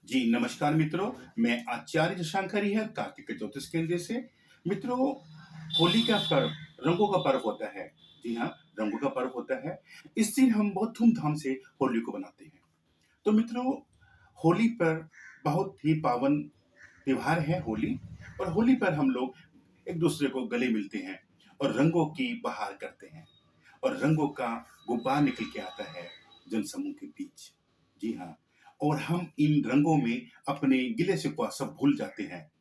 जी, नमस्कार मित्रों। मैं आचार्य शशांक हरिहर कार्तिक ज्योतिष केंद्र से। मित्रों, होली का पर्व रंगों का पर्व होता है। जी हाँ, रंगों का पर्व होता है। इस दिन हम बहुत धूमधाम से होली को मनाते हैं। तो मित्रों, होली पर बहुत ही पावन त्योहार है होली। और होली पर हम लोग एक दूसरे को गले मिलते हैं और रंगों की बहार करते हैं और रंगों का गुब्बार निकल के आता है जनसमूह के बीच। जी हाँ, और हम इन रंगों में अपने गिले शिकवा सब भूल जाते हैं।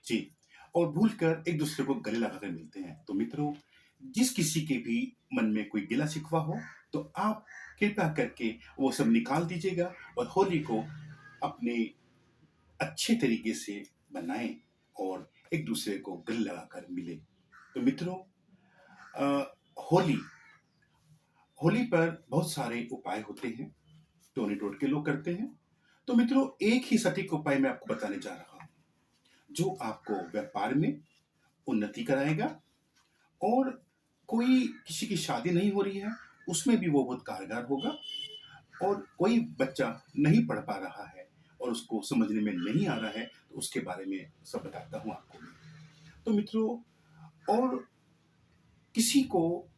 जी, और भूल कर एक दूसरे को गले लगाकर मिलते हैं। तो मित्रों, जिस किसी के भी मन में कोई गिला शिकवा हो, तो आप कृपया करके वो सब निकाल दीजिएगा और होली को अपने अच्छे तरीके से बनाएं और एक दूसरे को गले लगाकर मिले। तो मित्रों, अ, होली होली पर बहुत सारे उपाय होते हैं, टोने टोटके लोग करते हैं। तो मित्रों, एक ही सटीक उपाय मैं आपको बताने जा रहा हूं, जो आपको व्यापार में उन्नति कराएगा। और कोई किसी की शादी नहीं हो रही है, उसमें भी वो बहुत कारगर होगा। और कोई बच्चा नहीं पढ़ पा रहा है और उसको समझने में नहीं आ रहा है, तो उसके बारे में सब बताता हूं आपको मैं। तो मित्रों, और किसी को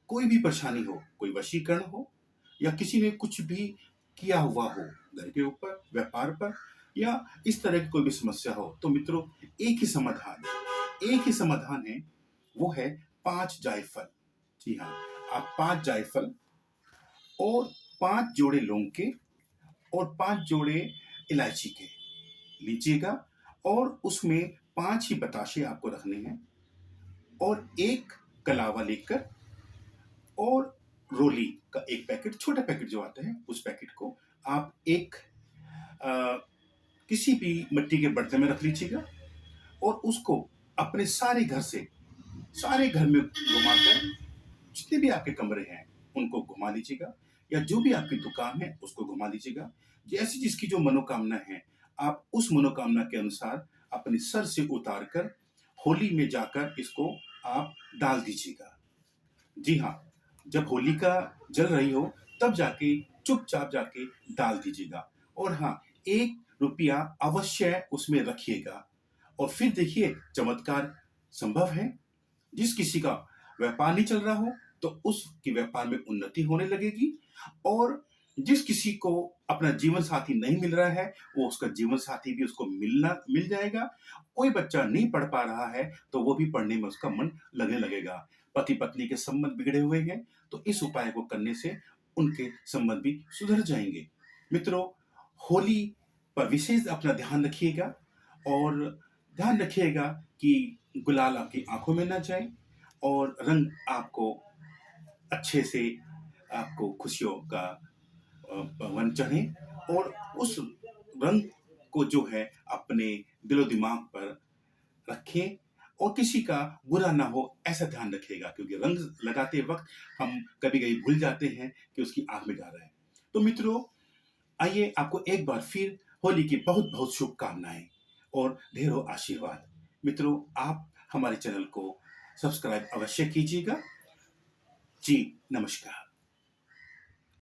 कोई भी परेशानी हो, कोई वशीकरण हो, या किसी ने कुछ भी किया हुआ हो घर के ऊपर, व्यापार पर, या इस तरह की कोई भी समस्या हो, तो मित्रों, एक ही समाधान है। वो है 5 जायफल। जी हाँ, आप 5 जायफल और 5 जोड़े लौंग के और 5 जोड़े इलायची के लीजिएगा। और उसमें 5 ही बताशे आपको रखने हैं और एक कलावा लेकर और रोली का एक पैकेट, छोटा पैकेट जो आता है, उस पैकेट को आप एक अ, किसी भी मिट्टी के बर्तन में रख लीजिएगा और उसको अपने सारे घर में घुमाकर, जितने भी आपके कमरे हैं उनको घुमा लीजिएगा, या जो भी आपकी दुकान है उसको घुमा लीजिएगा। जैसी जिसकी जो मनोकामना है, आप उस मनोकामना के अनुसार अपने सर से उतार कर होली में जाकर इसको आप डाल दीजिएगा। जी हाँ, जब होलिका जल रही हो, तब जाके चुपचाप जाके डाल दीजिएगा। और हाँ, 1 रुपया अवश्य उसमें रखिएगा। और फिर देखिए, चमत्कार संभव है। जिस किसी का व्यापार नहीं चल रहा हो, तो उसके व्यापार में उन्नति होने लगेगी। और जिस किसी को अपना जीवन साथी नहीं मिल रहा है, वो उसका जीवन साथी भी उसको मिल जाएगा। कोई बच्चा नहीं पढ़ पा रहा है, तो वो भी पढ़ने में उसका मन लगने लगेगा। पति पत्नी के संबंध बिगड़े हुए हैं, तो इस उपाय को करने से उनके संबंध भी सुधर जाएंगे। मित्रों, होली पर विशेष अपना ध्यान रखिएगा और ध्यान रखिएगा कि गुलाल आपकी आंखों में ना जाए और रंग आपको अच्छे से, आपको खुशियों का पवन चढ़े। और उस रंग को जो है अपने दिलो दिमाग पर रखें और किसी का बुरा ना हो, ऐसा ध्यान रखिएगा। क्योंकि रंग लगाते वक्त हम कभी कभी भूल जाते हैं कि उसकी आंख में डाल रहे हैं। तो मित्रों, आइए, आपको एक बार फिर होली की बहुत बहुत शुभकामनाएं और ढेरों आशीर्वाद। मित्रों, आप हमारे चैनल को सब्सक्राइब अवश्य कीजिएगा। जी, नमस्कार।